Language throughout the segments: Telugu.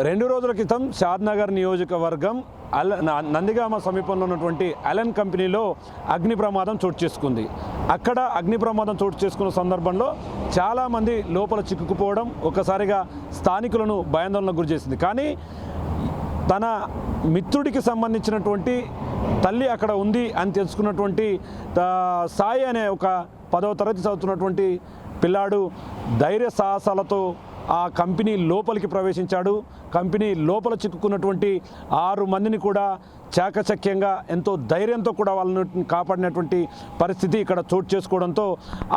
2 రోజుల క్రితం షాద్నగర్ నియోజకవర్గం నందిగామ సమీపంలో ఉన్నటువంటి అలెన్ కంపెనీలో అగ్ని ప్రమాదం చోటు చేసుకుంది. అక్కడ అగ్ని ప్రమాదం చోటు చేసుకున్న సందర్భంలో చాలామంది లోపల చిక్కుకుపోవడం ఒక్కసారిగా స్థానికులను భయాందోళనకు గురి చేసింది. కానీ తన మిత్రుడికి సంబంధించినటువంటి తల్లి అక్కడ ఉంది అని తెలుసుకున్నటువంటి సాయి అనే ఒక 10వ తరగతి చదువుతున్నటువంటి పిల్లాడు ధైర్య సాహసాలతో ఆ కంపెనీ లోపలికి ప్రవేశించాడు. కంపెనీ లోపల చిక్కుకున్నటువంటి 6 మందిని కూడా చాకచక్యంగా ఎంతో ధైర్యంతో కూడా వాళ్ళని కాపాడినటువంటి పరిస్థితి ఇక్కడ చోటు చేసుకోవడంతో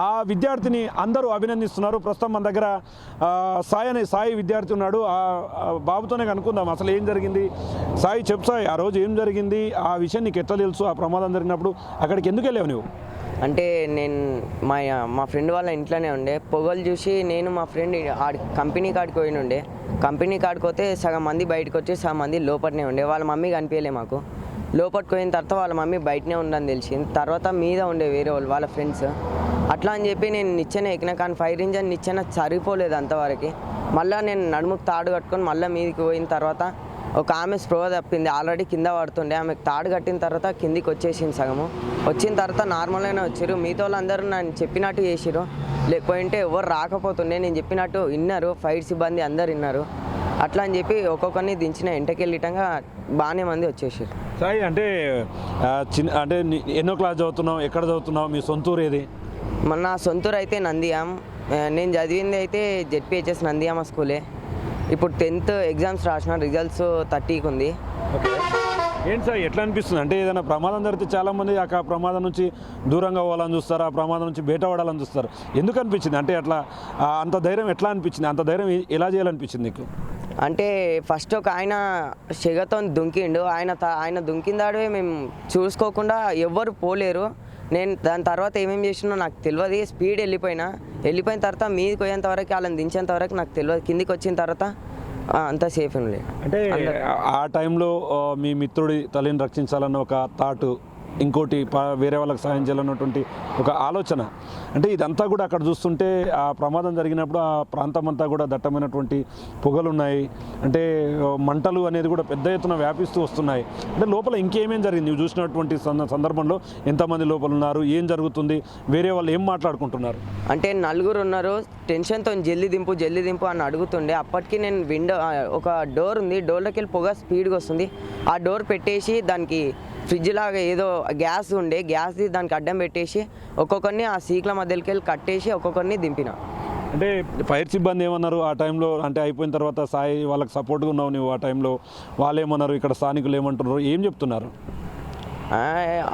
ఆ విద్యార్థిని అందరూ అభినందిస్తున్నారు. ప్రస్తుతం మన దగ్గర సాయి విద్యార్థి ఉన్నాడు. ఆ బాబుతోనే కనుక్కుందాం అసలు ఏం జరిగింది. సాయి చెప్పు సాయి, ఆ రోజు ఏం జరిగింది, ఆ విషయం నీకు ఎట్లా తెలుసు, ఆ ప్రమాదం జరిగినప్పుడు అక్కడికి ఎందుకు వెళ్ళావు నువ్వు? అంటే నేను మా ఫ్రెండ్ వాళ్ళ ఇంట్లోనే ఉండే, పొగలు చూసి నేను మా ఫ్రెండ్ కంపెనీ కాడికి పోయి ఉండే. కంపెనీ కాడికి పోతే సగం మంది బయటకు వచ్చి సగం మంది లోపలనే ఉండే. వాళ్ళ మమ్మీ కనిపించలే మాకు. లోపలికి పోయిన తర్వాత వాళ్ళ మమ్మీ బయటనే ఉందని తెలిసింది. తర్వాత మీద ఉండే వేరే వాళ్ళు వాళ్ళ ఫ్రెండ్స్. అట్లా అని చెప్పి నేను నిచ్చెన ఎక్కిన, కానీ ఫైర్ ఇంజన్ నిచ్చెన సరిపోలేదు అంతవరకు. మళ్ళీ నేను నడుముకు తాడు కట్టుకొని మళ్ళీ మీదకి పోయిన తర్వాత ఒక ఆమె స్ప్రోవ తప్పింది, ఆల్రెడీ కింద పడుతుండే. ఆమెకు తాడు కట్టిన తర్వాత కిందికి వచ్చేసింది సగము. వచ్చిన తర్వాత నార్మల్గానే వచ్చారు. మిగతా వాళ్ళందరూ నేను చెప్పినట్టు చేసిరు, లేకపోయింటే ఎవరు రాకపోతుండే. నేను చెప్పినట్టు విన్నారు, ఫైర్ సిబ్బంది అందరు విన్నారు. అట్లా అని చెప్పి ఒక్కొక్కరిని దించిన ఎంటకెళ్ళిటంగా బాగానే మంది వచ్చేసారు. సాయి అంటే అంటే ఎన్నో క్లాస్ చదువుతున్నావు, ఎక్కడ చదువుతున్నావు, మీ సొంతూరు ఏది? నా సొంతూరు అయితే నందియాం. నేను చదివింది అయితే జెడ్పిహెచ్ఎస్ నందియామ స్కూలే. ఇప్పుడు 10th ఎగ్జామ్స్ రాసిన, రిజల్ట్స్ 30కి ఉంది. ఏంటి సార్ ఎట్లా అనిపిస్తుంది? అంటే ఏదైనా ప్రమాదం జరిగితే చాలామంది ఆ ప్రమాదం నుంచి దూరంగా పోవాలని చూస్తారు, ఆ ప్రమాదం నుంచి బయట పడాలని చూస్తారు. ఎందుకు అనిపించింది? అంటే అట్లా అంత ధైర్యం ఎట్లా అనిపించింది? అంత ధైర్యం ఎలా చేయాలనిపించింది నీకు? అంటే ఫస్ట్ ఒక ఆయన సెగతో దుంకిండు. ఆయన దుంకిందాడే మేము చూసుకోకుండా ఎవ్వరు పోలేరు. నేను దాని తర్వాత ఏమేమి చేసినో నాకు తెలియదు. స్పీడ్ వెళ్ళిపోయిన తర్వాత మీదకి పోయేంత వరకు, వాళ్ళని దించేంత వరకు నాకు తెలియదు. కిందికి వచ్చిన తర్వాత అంతా సేఫ్ ఉంది. అంటే ఆ టైంలో మీ మిత్రుడి తల్లిని రక్షించాలన్న ఒక థాట్, ఇంకోటి వేరే వాళ్ళకి సాయం చేయాలన్నటువంటి ఒక ఆలోచన, అంటే ఇదంతా కూడా అక్కడ చూస్తుంటే ఆ ప్రమాదం జరిగినప్పుడు ఆ ప్రాంతం అంతా కూడా దట్టమైనటువంటి పొగలు ఉన్నాయి. అంటే మంటలు అనేది కూడా పెద్ద ఎత్తున వ్యాపిస్తూ వస్తున్నాయి. అంటే లోపల ఇంకేమేం జరిగింది నువ్వు చూసినటువంటి సందర్భంలో? ఎంతమంది లోపల ఉన్నారు, ఏం జరుగుతుంది, వేరే వాళ్ళు ఏం మాట్లాడుకుంటున్నారు? అంటే 4 ఉన్నారు. టెన్షన్తో జల్దీ దింపు అని అడుగుతుండే. అప్పటికి నేను విండో, ఒక డోర్ ఉంది, డోర్లోకి వెళ్ళి పొగ స్పీడ్గా వస్తుంది. ఆ డోర్ పెట్టేసి దానికి ఫ్రిడ్జ్ లాగా ఏదో గ్యాస్ ఉండే, గ్యాస్ది దానికి అడ్డం పెట్టేసి ఒక్కొక్కరిని ఆ సీట్ల మధ్యలోకి వెళ్ళి కట్టేసి ఒక్కొక్కరిని దింపిన. అంటే ఫైర్ సిబ్బంది ఏమన్నారు ఆ టైంలో? అంటే అయిపోయిన తర్వాత సాయి వాళ్ళకి సపోర్ట్గా ఉన్నావు నువ్వు ఆ టైంలో, వాళ్ళు ఏమన్నారు, ఇక్కడ స్థానికులు ఏమంటున్నారు, ఏం చెప్తున్నారు?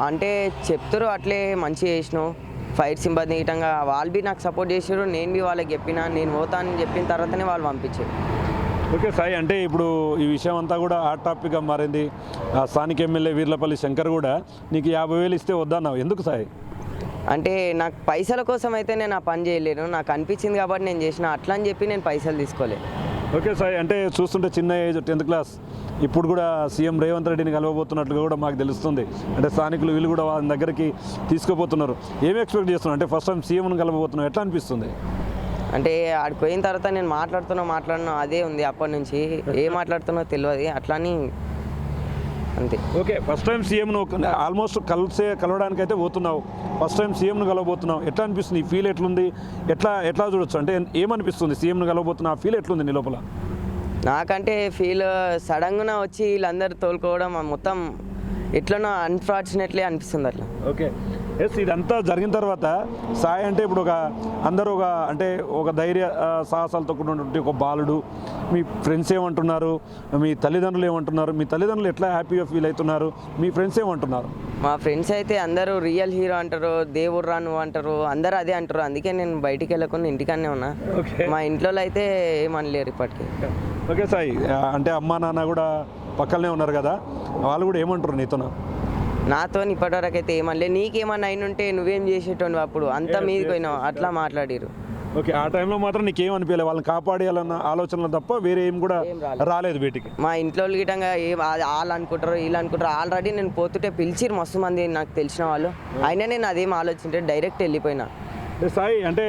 అంటే చెప్తారు అట్లే మంచిగా చేసినావు, ఫైర్ సిబ్బంది ఇటంగా వాళ్ళు బి నాకు సపోర్ట్ చేసారు. నేను బి వాళ్ళకి చెప్పిన, నేను పోతానని చెప్పిన తర్వాతనే వాళ్ళు పంపించారు. ఓకే సాయి, అంటే ఇప్పుడు ఈ విషయం అంతా కూడా హాట్ టాపిక్గా మారింది. స్థానిక ఎమ్మెల్యే వీర్లపల్లి శంకర్ కూడా నీకు 50,000 ఇస్తే వద్దన్నావు, ఎందుకు సాయి? అంటే నాకు పైసల కోసం అయితే నేను ఆ పని చేయలేను, నాకు అనిపించింది కాబట్టి నేను చేసిన. అట్లా అని చెప్పి నేను పైసలు తీసుకోలేదు. ఓకే సాయి, అంటే చూస్తుంటే చిన్న ఏజ్ 10th క్లాస్, ఇప్పుడు కూడా సీఎం రేవంత్ రెడ్డిని కలవబోతున్నట్లుగా కూడా మాకు తెలుస్తుంది. అంటే స్థానికులు వీళ్ళు కూడా వాళ్ళ దగ్గరికి తీసుకుపోతున్నారు. ఏమి ఎక్స్పెక్ట్ చేస్తున్నావు? అంటే ఫస్ట్ టైం సీఎంను కలవబోతున్నావు, ఎట్లా అనిపిస్తుంది? అంటే ఆడికి పోయిన తర్వాత నేను మాట్లాడినా అదే ఉంది. అప్పటి నుంచి ఏం మాట్లాడుతున్నా తెలియదు, అట్లా అని అంతే. ఓకే, ఫస్ట్ టైం సీఎంను ఆల్మోస్ట్ కలవడానికి అయితే పోతున్నావు, ఫస్ట్ టైం సీఎంను కలవబోతున్నావు, ఎట్లా అనిపిస్తుంది? ఈ ఫీల్ ఎట్లుంది, ఎట్లా చూడొచ్చు? అంటే ఏమనిపిస్తుంది సీఎంను కలవబోతున్నా, ఆ ఫీల్ ఎట్లుంది నీ లోపల? నాకంటే ఫీల్ సడన్గా వచ్చి వీళ్ళందరూ తోలుకోవడం మొత్తం ఎట్లనో అన్ఫార్చునేట్లీ అనిపిస్తుంది అట్లా. ఓకే, ఎస్, ఇదంతా జరిగిన తర్వాత సాయి అంటే ఇప్పుడు అందరూ ఒక ధైర్య సాహసాలతో కూడినటువంటి ఒక బాలుడు. మీ ఫ్రెండ్స్ ఏమంటున్నారు, మీ తల్లిదండ్రులు ఏమంటున్నారు, మీ తల్లిదండ్రులు ఎట్లా హ్యాపీగా ఫీల్ అవుతున్నారు, మీ ఫ్రెండ్స్ ఏమంటున్నారు? మా ఫ్రెండ్స్ అయితే అందరూ రియల్ హీరో అంటారు, దేవుడు రా నువ్వు అంటారు, అందరూ అదే అంటారు. అందుకే నేను బయటికి వెళ్ళకుండా ఇంటికానే ఉన్నా. మా ఇంట్లో అయితే ఏమనలేరు ఇప్పటికీ. ఓకే సాయి, అంటే అమ్మా నాన్న కూడా పక్కనే ఉన్నారు కదా, వాళ్ళు కూడా ఏమంటారు నీతో? నాతో ఇప్పటివరకు అయితే ఏమనలే. నీకేమన్నా అయినుంటే నువ్వేం చేసేటోను అప్పుడు, అంతా మీదకి పోయినావు, అట్లా మాట్లాడారు. ఓకే, ఆ టైంలో మాత్రం నీకేమనిపించలేదు, వాళ్ళని కాపాడేయాలన్న ఆలోచనలు తప్ప వేరే ఏం కూడా రాలేదు బయటికి? మా ఇంట్లో గిటంగా వాళ్ళు అనుకుంటారు, వీళ్ళు అనుకుంటారు. ఆల్రెడీ నేను పోతుంటే పిలిచిరు మస్తు మంది నాకు తెలిసిన వాళ్ళు, అయినా నేను అదేం ఆలోచించే డైరెక్ట్ వెళ్ళిపోయినా. సాయి అంటే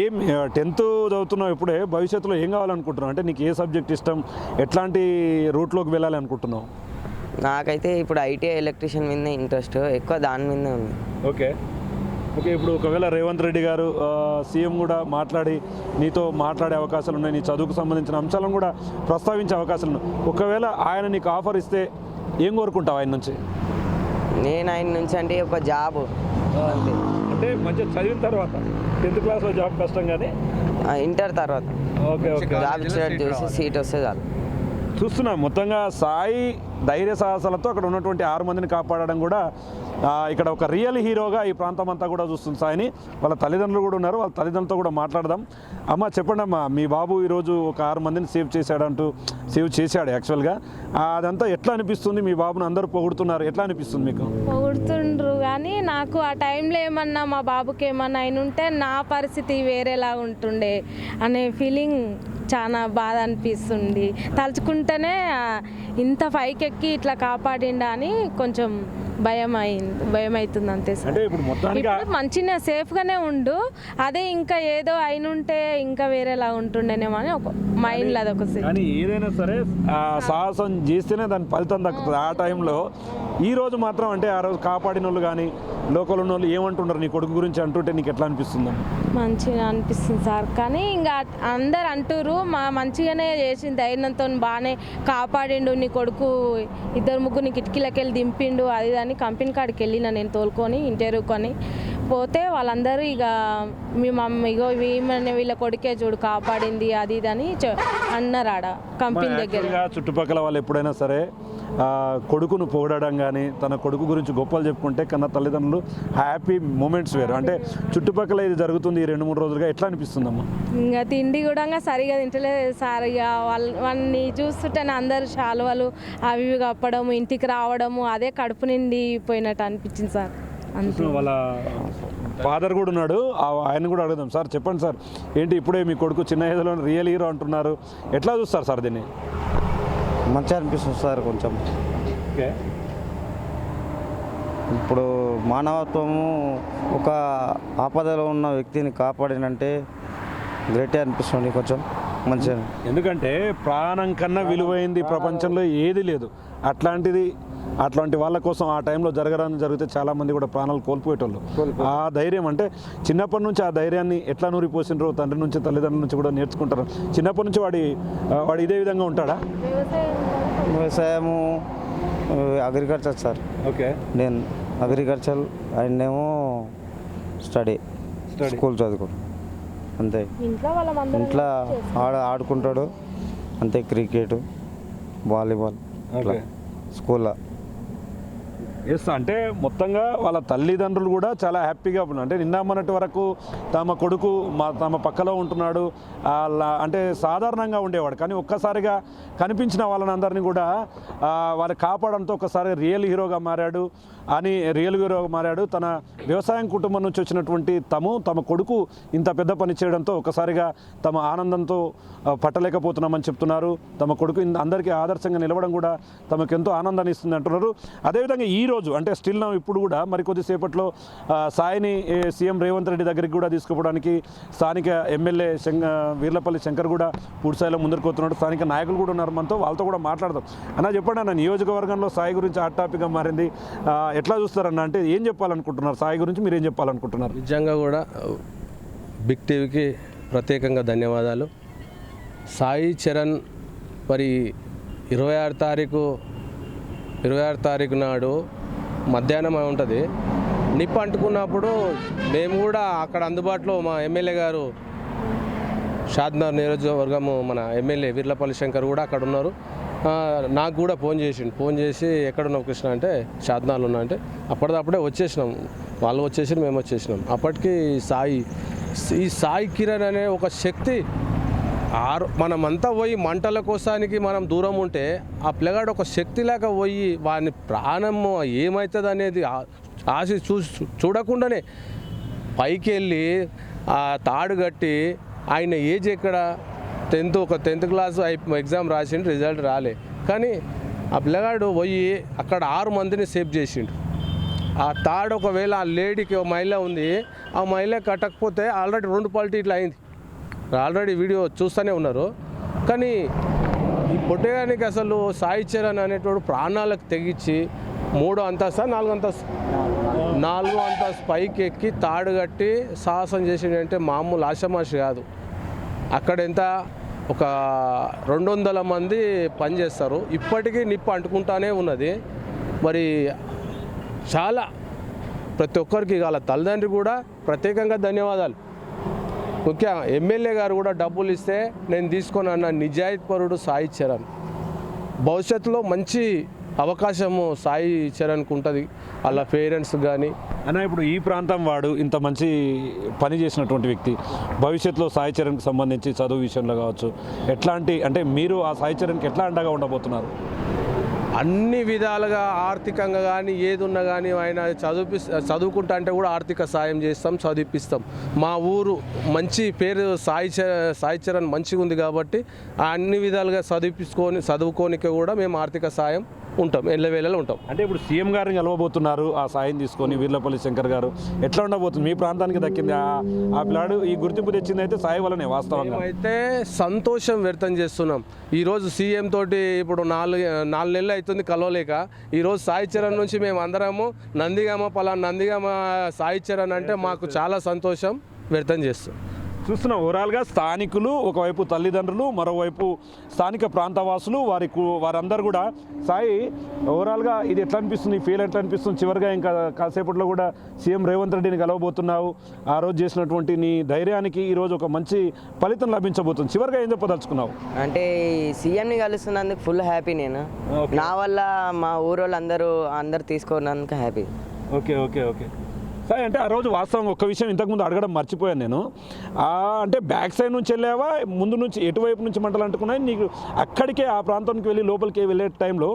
ఏం 10th చదువుతున్నావు ఇప్పుడే, భవిష్యత్తులో ఏం కావాలనుకుంటున్నావు? అంటే నీకు ఏ సబ్జెక్ట్ ఇష్టం, ఎట్లాంటి రూట్లోకి వెళ్ళాలి అనుకుంటున్నావు? నాకైతే ఇప్పుడు ఐటీఐ ఎలక్ట్రీషియన్ మీద ఇంట్రెస్ట్ ఎక్కువ, దాని మీదే ఉంది. Okay okay. ఇప్పుడు ఒకవేళ రేవంత్ రెడ్డి గారు సీఎం కూడా మాట్లాడి నీతో మాట్లాడే అవకాశాలు ఉన్నాయి, నీ చదువుకు సంబంధించిన అంశాలను కూడా ప్రస్తావించే అవకాశాలు ఉన్నాయి. ఒకవేళ ఆయన నీకు ఆఫర్ ఇస్తే ఏం కోరుకుంటావు ఆయన నుంచి? నేను ఆయన నుంచి అంటే ఒక జాబ్ అంతే. అంటే మంచిగా చదివిన తర్వాత 10th క్లాస్లో జాబ్ కష్టం కానీ ఇంటర్ తర్వాత ఓకే ఓకే జాబ్ ఇచ్చినట్టు చూసి సీట్ వస్తే చాలు. చూస్తున్నాం మొత్తంగా సాయి ధైర్య సాహసాలతో అక్కడ ఉన్నటువంటి 6 మందిని కాపాడడం కూడా ఇక్కడ ఒక రియల్ హీరోగా ఈ ప్రాంతం అంతా కూడా చూస్తుంది సాయిని. వాళ్ళ తల్లిదండ్రులు కూడా ఉన్నారు, వాళ్ళ తల్లిదండ్రులతో కూడా మాట్లాడదాం. అమ్మ చెప్పండి అమ్మా, మీ బాబు ఈరోజు ఒక 6 మందిని సేవ్ చేశాడు యాక్చువల్గా. అదంతా ఎట్లా అనిపిస్తుంది? మీ బాబుని అందరూ పొగుడుతున్నారు, ఎట్లా అనిపిస్తుంది మీకు? పొగుడుతుండ్రు కానీ నాకు ఆ టైంలో ఏమన్నా మా బాబుకి ఏమన్నా అయినుంటే నా పరిస్థితి వేరేలా ఉంటుండే అనే ఫీలింగ్ చాలా బాధ అనిపిస్తుంది. తలుచుకుంటేనే ఇంత పైకెక్కి ఇట్లా కాపాడిండా అని కొంచెం భయం అవుతుంది అంతే సార్. అంటే ఇప్పుడు మొత్తానికి మంచిగా సేఫ్గానే ఉండు, అదే ఇంకా ఏదో అయినుంటే ఇంకా వేరేలా ఉంటుండేనేమో అని ఒక మైండ్లో అదొక కానీ ఏదైనా సరే సాహసం చేస్తేనే దాని ఫలితం దక్కుతుంది. ఆ టైంలో ఈ రోజు మాత్రం అంటే ఆ రోజు కాపాడిన వాళ్ళు కానీ లోకల్ ఉన్న వాళ్ళు ఏమంటున్నారు నీ కొడుకు గురించి అంటుంటే నీకు ఎట్లా అనిపిస్తుంది? మంచిగా అనిపిస్తుంది సార్, కానీ ఇంకా అందరు అంటారు మంచిగానే చేసింది, ధైర్యంతో బాగానే కాపాడిండు, నీ కొడుకు 2-3 కిటికీలకి వెళ్ళి దింపిండు అది అని కంపెనీ కాడికి వెళ్ళిన నేను తోలుకొని ఇంటర్వ్యూకొని పోతే వాళ్ళందరూ ఇక మీ మమ్మీ ఇగో వీళ్ళ కొడుకే చూడు కాపాడింది అది ఇది అని అన్నారు ఆడ కంపెనీ దగ్గర. చుట్టుపక్కల వాళ్ళు ఎప్పుడైనా సరే కొడుకును పొగడడం కానీ తన కొడుకు గురించి గొప్పలు చెప్పుకుంటే కన్నా తల్లిదండ్రులు హ్యాపీ మూమెంట్స్ వేరు. అంటే చుట్టుపక్కల ఇది జరుగుతుంది ఈ 2-3 రోజులుగా, ఎట్లా అనిపిస్తుందమ్మా? ఇంకా తిండి కూడా సరిగా తింటలేదు సార్. ఇక వాళ్ళని చూస్తుంటే అందరు శాలువలు అవి ఇవి కప్పడము, ఇంటికి రావడము, అదే కడుపు నిండిపోయినట్టు అనిపించింది సార్. అంతే. వాళ్ళ ఫాదర్ కూడా ఉన్నాడు, ఆయన కూడా అడుగుదాం. సార్ చెప్పండి సార్, ఏంటి ఇప్పుడే మీ కొడుకు చిన్న ఏజ్లో రియల్ హీరో అంటున్నారు, ఎట్లా చూస్తారు సార్ దీన్ని? మంచిగా అనిపిస్తుంది సార్. కొంచెం ఓకే. ఇప్పుడు మానవత్వము ఒక ఆపదలో ఉన్న వ్యక్తిని కాపాడినంటే గ్రేటే అనిపిస్తుంది కొంచెం మంచిగా. ఎందుకంటే ప్రాణం కన్నా విలువైంది ప్రపంచంలో ఏది లేదు. అట్లాంటి వాళ్ళ కోసం ఆ టైంలో జరిగితే చాలామంది కూడా ప్రాణాలు కోల్పోయేటోళ్ళు. ఆ ధైర్యం అంటే చిన్నప్పటి నుంచి ఆ ధైర్యాన్ని ఎట్లా నూరిపోసినరో తండ్రి నుంచి తల్లిదండ్రుల నుంచి కూడా నేర్చుకుంటారు. చిన్నప్పటి నుంచి వాడు ఇదే విధంగా ఉంటాడా? వ్యవసాయము, అగ్రికల్చర్ సార్. ఓకే. నేను అగ్రికల్చర్, ఆయనేమో స్టడీ స్కూల్ చదువుకోడు అంతే. ఇంట్లో ఆడుకుంటాడు అంతే, క్రికెట్, వాలీబాల్ అట్లా స్కూల్లో. ఎస్, అంటే మొత్తంగా వాళ్ళ తల్లిదండ్రులు కూడా చాలా హ్యాపీగా ఉన్నారు. అంటే నిన్న మొన్నటి వరకు తమ కొడుకు తమ పక్కలో ఉంటున్నాడు అంటే సాధారణంగా ఉండేవాడు, కానీ ఒక్కసారిగా కనిపించిన వాళ్ళని కూడా వాళ్ళు కాపాడంతో ఒక్కసారి రియల్ హీరోగా మారాడు. తన వ్యవసాయం కుటుంబం నుంచి వచ్చినటువంటి తమ కొడుకు ఇంత పెద్ద పని చేయడంతో ఒక్కసారిగా తమ ఆనందంతో పట్టలేకపోతున్నామని చెప్తున్నారు. తమ కొడుకు అందరికీ ఆదర్శంగా నిలవడం కూడా తమకు ఎంతో ఆనందాన్ని ఇస్తుంది అంటున్నారు. అదేవిధంగా ఈరోజు అంటే స్టిల్ నా ఇప్పుడు కూడా మరికొద్దిసేపట్లో సాయిని సీఎం రేవంత్ రెడ్డి దగ్గరికి కూడా తీసుకుపోవడానికి స్థానిక ఎమ్మెల్యే వీర్లపల్లి శంకర్ కూడా పూర్తిస్థాయిలో ముందరికి వస్తున్నాడు. స్థానిక నాయకులు కూడా ఉన్నారు మనతో, వాళ్ళతో కూడా మాట్లాడదాం. అన్న చెప్పండి అన్న, నియోజకవర్గంలో సాయి గురించి హాట్ టాపిక్గా మారింది, ఎట్లా చూస్తారన్న? అంటే ఏం చెప్పాలనుకుంటున్నారు సాయి గురించి, మీరు ఏం చెప్పాలనుకుంటున్నారు? నిజంగా కూడా బిగ్ టీవీకి ప్రత్యేకంగా ధన్యవాదాలు. సాయి చరణ్ మరి 26 తారీఖు నాడు మధ్యాహ్నం ఉంటుంది, నిప్పు అంటుకున్నప్పుడు మేము కూడా అక్కడ అందుబాటులో మా ఎమ్మెల్యే గారు షాద్నగర్ నియోజకవర్గము మన ఎమ్మెల్యే వీర్లపల్లి శంకర్ కూడా అక్కడ ఉన్నారు. నాకు కూడా ఫోన్ చేసి ఎక్కడున్నావు కృష్ణ అంటే షాద్నగర్లో ఉన్నా అంటే అప్పటిదప్పుడే వచ్చేసినాం, వాళ్ళు వచ్చేసి మేము వచ్చేసినాం. అప్పటికి ఈ సాయి కిరణ్ అనే ఒక శక్తి మనమంతా పోయి మంటల కోసానికి మనం దూరం ఉంటే ఆ పిల్లగాడు ఒక శక్తిలాగా పోయి వాని ప్రాణం ఏమవుతుంది అనేది ఆశ చూడకుండానే పైకి వెళ్ళి ఆ తాడు కట్టి, ఆయన ఏజ్ ఎక్కడ 10th క్లాస్ ఎగ్జామ్ రాసిండు, రిజల్ట్ రాలే, కానీ ఆ పిల్లగాడు పోయి అక్కడ 6 మందిని సేవ్ చేసిండు. ఆ తాడు ఒకవేళ ఆ లేడీకి ఒక మహిళ ఉంది, ఆ మహిళ కట్టకపోతే ఆల్రెడీ 2 పల్టీ ఇట్లా అయింది. ఆల్రెడీ వీడియో చూస్తూనే ఉన్నారు. కానీ ఈ పొట్టేగానికి అసలు సాయి చరణ్ అనేటోడు ప్రాణాలకు తెగించి 3వ అంతస్తు 4వ అంతస్తు 4వ అంతస్తు పైకి ఎక్కి తాడు కట్టి సాహసం చేసిండంటే మామూలు ఆషమాషి కాదు. అక్కడ ఎంత ఒక 200 మంది పనిచేస్తారు. ఇప్పటికీ నిప్పు అంటుకుంటానే ఉన్నది. మరి చాలా ప్రతి ఒక్కరికి వాళ్ళ తల్లిదండ్రి కూడా ప్రత్యేకంగా ధన్యవాదాలు. ముఖ్య ఎమ్మెల్యే గారు కూడా డబ్బులు ఇస్తే నేను తీసుకొని అన్న నిజాయితీపరుడు సాయి చరణ్. భవిష్యత్తులో మంచి అవకాశము సాయి చరణ్కి ఉంటుంది, వాళ్ళ పేరెంట్స్ కానీ. అన్న ఇప్పుడు ఈ ప్రాంతం వాడు ఇంత మంచి పని చేసినటువంటి వ్యక్తి భవిష్యత్తులో సాయి చరణ్కి సంబంధించి చదువు విషయంలో కావచ్చు, ఎట్లాంటి అంటే మీరు ఆ సాయి చరణ్కి ఎట్లా అండగా ఉండబోతున్నారు? అన్ని విధాలుగా ఆర్థికంగా కానీ ఏది ఉన్నా కానీ ఆయన చదువుకుంటా అంటే కూడా ఆర్థిక సాయం చేస్తాం, చదివిపిస్తాం. మా ఊరు మంచి పేరు సాయి చరణ్ మంచిగా ఉంది కాబట్టి అన్ని విధాలుగా చదువుకోనికి కూడా మేము ఆర్థిక సాయం ఉంటాం, ఎల్లవేళలో ఉంటాం. అంటే ఇప్పుడు సీఎం గారిని కలవబోతున్నారు, ఆ సాయం తీసుకొని వీర్లపల్లి శంకర్ గారు ఎట్లా ఉండబోతుంది? మీ ప్రాంతానికి దక్కింది ఆ పిల్లాడు ఈ గుర్తింపు తెచ్చింది అయితే సాయి వల్లనే వాస్తవంగా అయితే సంతోషం వ్యక్తం చేస్తున్నాం. ఈరోజు సీఎం తోటి ఇప్పుడు 4 నెలలు అవుతుంది కలవలేక. ఈరోజు సాయి చరణ్ నుంచి మేము అందరము నందిగామ సాయి చరణ్ అంటే మాకు చాలా సంతోషం వ్యక్తం చేస్తాం. చూస్తున్నాం ఓవరాల్గా స్థానికులు ఒకవైపు తల్లిదండ్రులు, మరోవైపు స్థానిక ప్రాంతవాసులు వారందరూ కూడా సాయి ఓవరాల్గా ఇది ఎట్లా అనిపిస్తుంది, ఫీల్ ఎట్లా అనిపిస్తుంది? చివరిగా ఇంకా కాసేపట్లో కూడా సీఎం రేవంత్ రెడ్డిని కలవబోతున్నావు. ఆ రోజు చేసినటువంటి నీ ధైర్యానికి ఈరోజు ఒక మంచి ఫలితం లభించబోతుంది. చివరిగా ఏం చెప్పదలుచుకున్నావు? అంటే సీఎంని కలుస్తున్నందుకు ఫుల్ హ్యాపీ నేను. నా వల్ల మా ఊరోళ్ళు అందరూ తీసుకున్నందుకు happy. Okay okay okay Sai, అంటే ఆ రోజు వాస్తవంగా ఒక్క విషయం ఇంతకుముందు అడగడం మర్చిపోయాను నేను. అంటే బ్యాక్ సైడ్ నుంచి వెళ్ళావా, ముందు నుంచి ఎటువైపు నుంచి మంటలు అంటుకున్నాయి నీకు? అక్కడికే ఆ ప్రాంతానికి వెళ్ళి లోపలికి వెళ్ళే టైంలో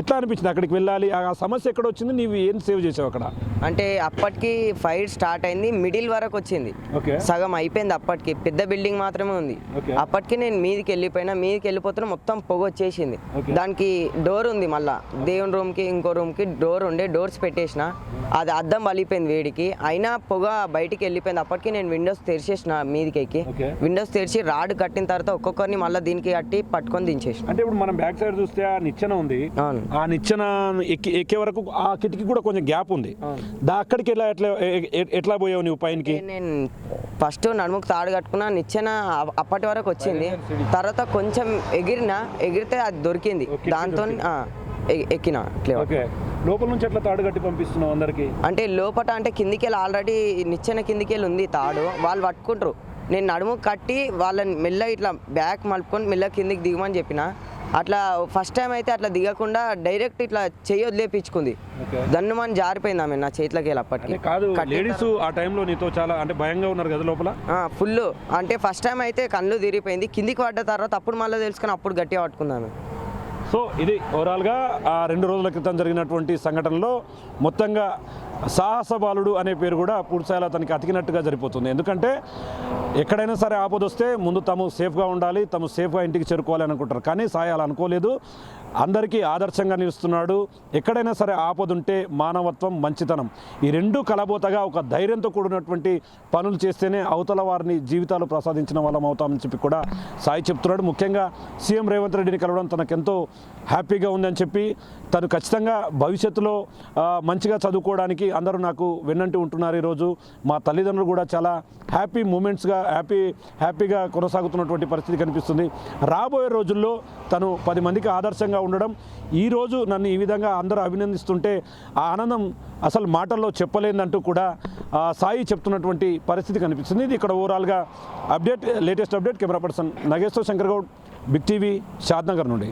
ఎట్లా అనిపించింది? అక్కడికి వెళ్ళాలి, ఆ సమస్య ఎక్కడ వచ్చింది, నీవు ఏం సేవ్ చేసావు అక్కడ? అంటే అప్పటికి ఫైర్ స్టార్ట్ అయింది, మిడిల్ వరకు వచ్చింది, ఓకే సగం అయిపోయింది. అప్పటికి పెద్ద బిల్డింగ్ మాత్రమే ఉంది. అప్పటికి నేను మీదికి వెళ్ళిపోతున్నా, మొత్తం పొగ వచ్చేసింది. దానికి డోర్ ఉంది, మళ్ళా దేవుని రూమ్కి ఇంకో రూమ్కి డోర్ ఉండే, డోర్స్ పెట్టేసిన, అది అద్దం వలిపోయింది వేడికి, అయినా పొగ బయటికి వెళ్ళిపోయింది. అప్పటికి నేను విండోస్ తెరిచేసిన, మీదికి ఎక్కి విండోస్ తెరిచి రాడ్ కట్టిన తర్వాత ఒక్కొక్కరిని మళ్ళీ దీనికి కట్టి పట్టుకొని దించేసిన. అంటే ఇప్పుడు మనం బ్యాక్ సైడ్ చూస్తే ఆ నిచ్చెన ఉంది, ఆ నిచ్చెన ఎక్కే వరకు ఆ కిటికీ కూడా కొంచెం గ్యాప్ ఉంది. అక్కడికి ఎట్లా పోయావు నువ్వు పైనకి? నేను ఫస్ట్ నడుముకు తాడు కట్టుకున్నా, నిచ్చెన అప్పటి వరకు వచ్చింది. తర్వాత కొంచెం ఎగిరితే అది దొరికింది, దాంతో ఎక్కిన. లోపల నుంచి ఎట్లా తాడు కట్టి పంపిస్తున్నావు అందరికి? అంటే లోపల అంటే కిందికి వెళ్ళి ఆల్రెడీ నిచ్చెన కిందికి వెళ్ళి ఉంది తాడు, వాళ్ళు పట్టుకుంటారు. నేను నడుము కట్టి వాళ్ళని మెల్లగా ఇట్లా బ్యాక్ మలుపుకొని మెల్లగా కిందికి దిగమని చెప్పిన. అట్లా ఫస్ట్ టైం అయితే అట్లా దిగకుండా డైరెక్ట్ ఇట్లా చెయ్యి వదిలేపించుకుంది, దన్ను మన జారిపోయింది ఆమె నా చేతిలోకి వెళ్ళి. అప్పటికి కాదు, లేడీస్ ఆ టైంలో నీతో చాలా అంటే భయంగా ఉన్నారు కదా లోపల? ఫుల్. అంటే ఫస్ట్ టైం అయితే కళ్ళు తిరిగిపోయింది, కిందికి పడ్డ తర్వాత అప్పుడు మళ్ళీ తెలుసుకొని అప్పుడు గట్టిగా పట్టుకుందాము. సో ఇది ఓవరాల్గా ఆ 2 రోజుల క్రితం జరిగినటువంటి సంఘటనలో మొత్తంగా సాహస బాలుడు అనే పేరు కూడా పూర్తిస్థాయిలో అతనికి అతికినట్టుగా జరిపోతుంది. ఎందుకంటే ఎక్కడైనా సరే ఆపద వస్తే ముందు తాము సేఫ్గా ఉండాలి, తాము సేఫ్గా ఇంటికి చేరుకోవాలి అనుకుంటారు. కానీ సాయి అలా అనుకోలేదు, అందరికీ ఆదర్శంగా నిలుస్తున్నాడు. ఎక్కడైనా సరే ఆపద ఉంటే మానవత్వం, మంచితనం ఈ 2 కలబోతగా ఒక ధైర్యంతో కూడినటువంటి పనులు చేస్తేనే అవతల వారిని జీవితాలు ప్రసాదించిన వాళ్ళం అవుతామని చెప్పి కూడా సాయి చెప్తున్నాడు. ముఖ్యంగా సీఎం రేవంత్ రెడ్డిని కలవడం తనకెంతో హ్యాపీగా ఉందని చెప్పి, తను ఖచ్చితంగా భవిష్యత్తులో మంచిగా చదువుకోవడానికి అందరూ నాకు వెన్నంటి ఉంటున్నారు. ఈరోజు మా తల్లిదండ్రులు కూడా చాలా హ్యాపీ మూమెంట్స్గా హ్యాపీగా కొనసాగుతున్నటువంటి పరిస్థితి కనిపిస్తుంది. రాబోయే రోజుల్లో తను 10 మందికి ఆదర్శంగా ఉండడం, ఈరోజు నన్ను ఈ విధంగా అందరూ అభినందిస్తుంటే ఆ ఆనందం అసలు మాటల్లో చెప్పలేదంటూ కూడా సాయి చెప్తున్నటువంటి పరిస్థితి కనిపిస్తుంది. ఇది ఇక్కడ ఓవరాల్గా latest update. Camera person Nageshwar Shankar Goud, big TV, Shadnagar నుండి.